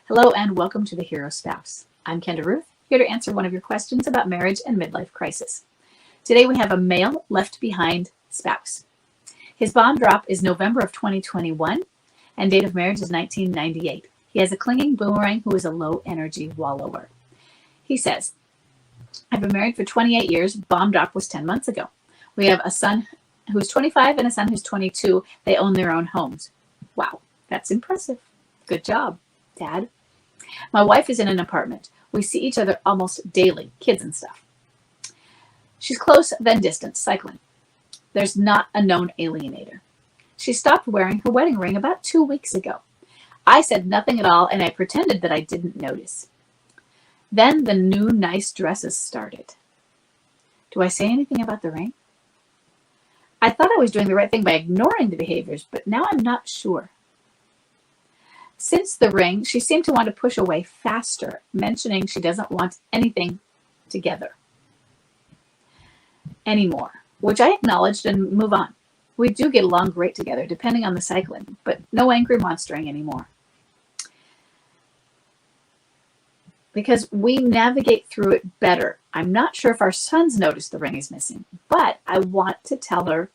Hello and welcome to The Hero Spouse. I'm Kenda Ruth, here to answer one of your questions about marriage and midlife crisis. Today we have a male left behind spouse. His bomb drop is November of 2021 and date of marriage is 1998. He has a clinging boomerang who is a low energy wallower. He says, I've been married for 28 years. Bomb drop was 10 months ago. We have a son who's 25 and a son who's 22. They own their own homes. Wow, that's impressive. Good job, Dad. My wife is in an apartment. We see each other almost daily, kids and stuff. She's close, then distant, cycling. There's not a known alienator. She stopped wearing her wedding ring about 2 weeks ago. I said nothing at all, and I pretended that I didn't notice. Then the new nice dresses started. Do I say anything about the ring? I thought I was doing the right thing by ignoring the behaviors, but now I'm not sure. Since the ring, she seemed to want to push away faster, mentioning she doesn't want anything together anymore, which I acknowledged and move on. We do get along great together, depending on the cycling, but no angry monstering anymore. Because we navigate through it better. I'm not sure if our sons noticed the ring is missing, but I want to tell her,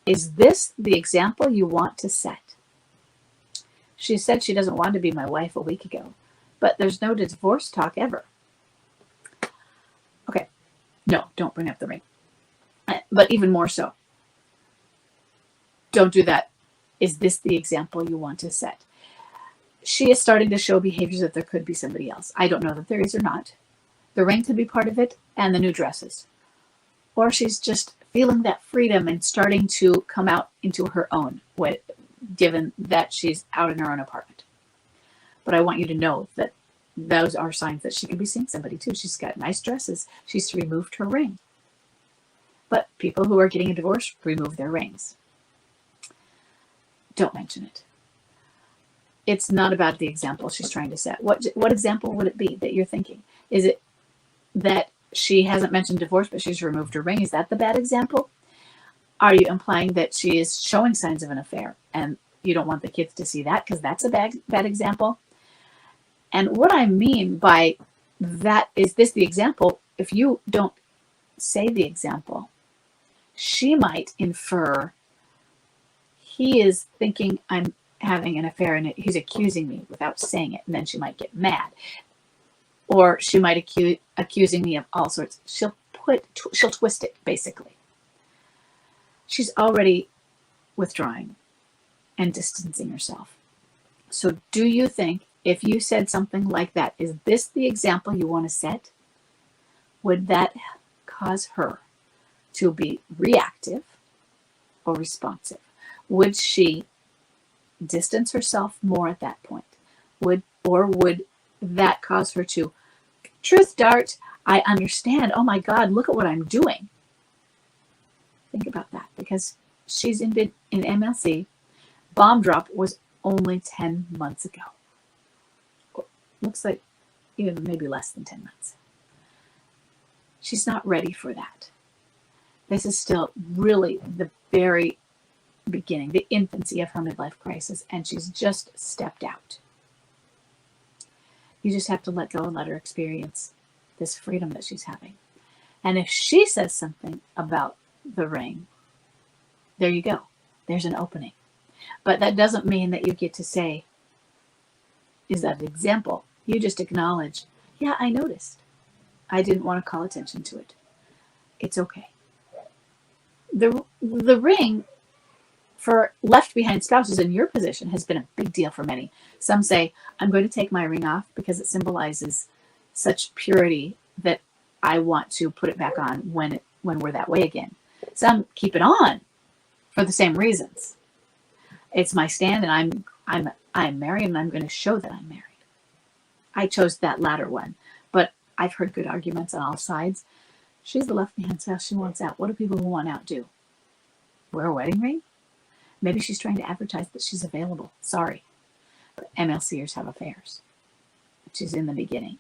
is this the example you want to set? She said she doesn't want to be my wife a week ago, but there's no divorce talk ever. Okay, no, don't bring up the ring. But even more so, don't do that. Is this the example you want to set? She is starting to show behaviors that there could be somebody else. I don't know that there is or not. The ring could be part of it and the new dresses. Or she's just feeling that freedom and starting to come out into her own, given that she's out in her own apartment. But I want you to know that those are signs that she could be seeing somebody too. She's got nice dresses. She's removed her ring. But people who are getting a divorce remove their rings. Don't mention it. It's not about the example she's trying to set. What example would it be that you're thinking? Is it that she hasn't mentioned divorce, but she's removed her ring? Is that the bad example? Are you implying that she is showing signs of an affair and you don't want the kids to see that because that's a bad example? And what I mean by that is this the example. If you don't say the example, she might infer he is thinking I'm having an affair and he's accusing me without saying it, and then she might get mad. Or she might accusing me of all sorts. She'll twist it, basically. She's already withdrawing and distancing herself. So do you think if you said something like that, is this the example you want to set? Would that cause her to be reactive or responsive? Would she distance herself more at that point? Would that cause her to, truth dart, I understand. Oh my God, look at what I'm doing. Think about that, because she's in MLC. Bomb drop was only 10 months ago. Looks like even maybe less than 10 months. She's not ready for that. This is still really the very beginning, the infancy of her midlife crisis, and she's just stepped out. You just have to let go and let her experience this freedom that she's having. And if she says something about the ring, there you go. There's an opening. But that doesn't mean that you get to say, is that an example? You just acknowledge, yeah, I noticed. I didn't want to call attention to it. It's okay. The ring for left behind spouses in your position has been a big deal for many. Some say, I'm going to take my ring off because it symbolizes such purity that I want to put it back on when we're that way again. Some keep it on for the same reasons. It's my stand, and I'm married, and I'm going to show that I'm married. I chose that latter one, but I've heard good arguments on all sides. She's the left-hand spouse. She wants out. What do people who want out do? Wear a wedding ring? Maybe she's trying to advertise that she's available. Sorry, but MLCers have affairs. She's in the beginning.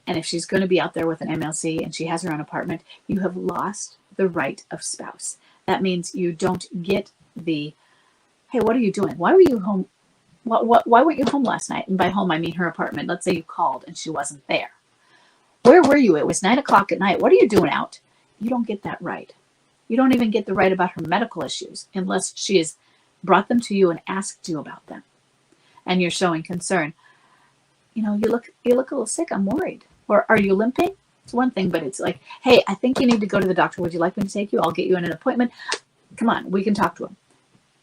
And if she's going to be out there with an MLC and she has her own apartment, you have lost the right of spouse. That means you don't get the, hey, what are you doing? Why were you home Why weren't you home last night? And by home, I mean her apartment. Let's say you called and she wasn't there. Where were you? It was 9 o'clock at night. What are you doing out? You don't get that right. You don't even get the right about her medical issues unless she has brought them to you and asked you about them. And you're showing concern. You know, you look a little sick. I'm worried. Or are you limping? It's one thing, but it's like, hey, I think you need to go to the doctor. Would you like me to take you? I'll get you in an appointment. Come on, we can talk to him.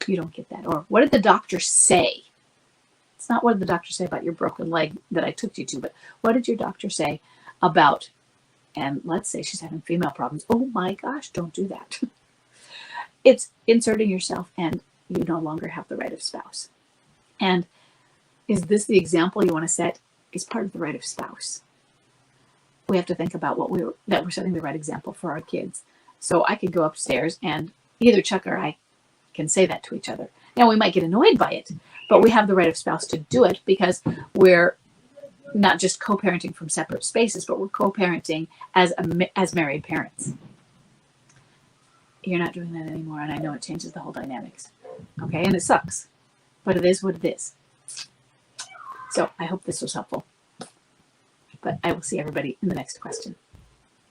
You don't get that. Or what did the doctor say? It's not what did the doctor say about your broken leg that I took you to, but what did your doctor say about, and let's say she's having female problems. Oh my gosh, don't do that. It's inserting yourself and you no longer have the right of spouse. And is this the example you want to set? Is part of the right of spouse. We have to think about that we're setting the right example for our kids. So I could go upstairs and either Chuck or I can say that to each other. Now we might get annoyed by it, but we have the right of spouse to do it because we're not just co-parenting from separate spaces, but we're co-parenting as married parents. You're not doing that anymore, and I know it changes the whole dynamics. Okay, and it sucks, but it is what it is. So I hope this was helpful. But I will see everybody in the next question.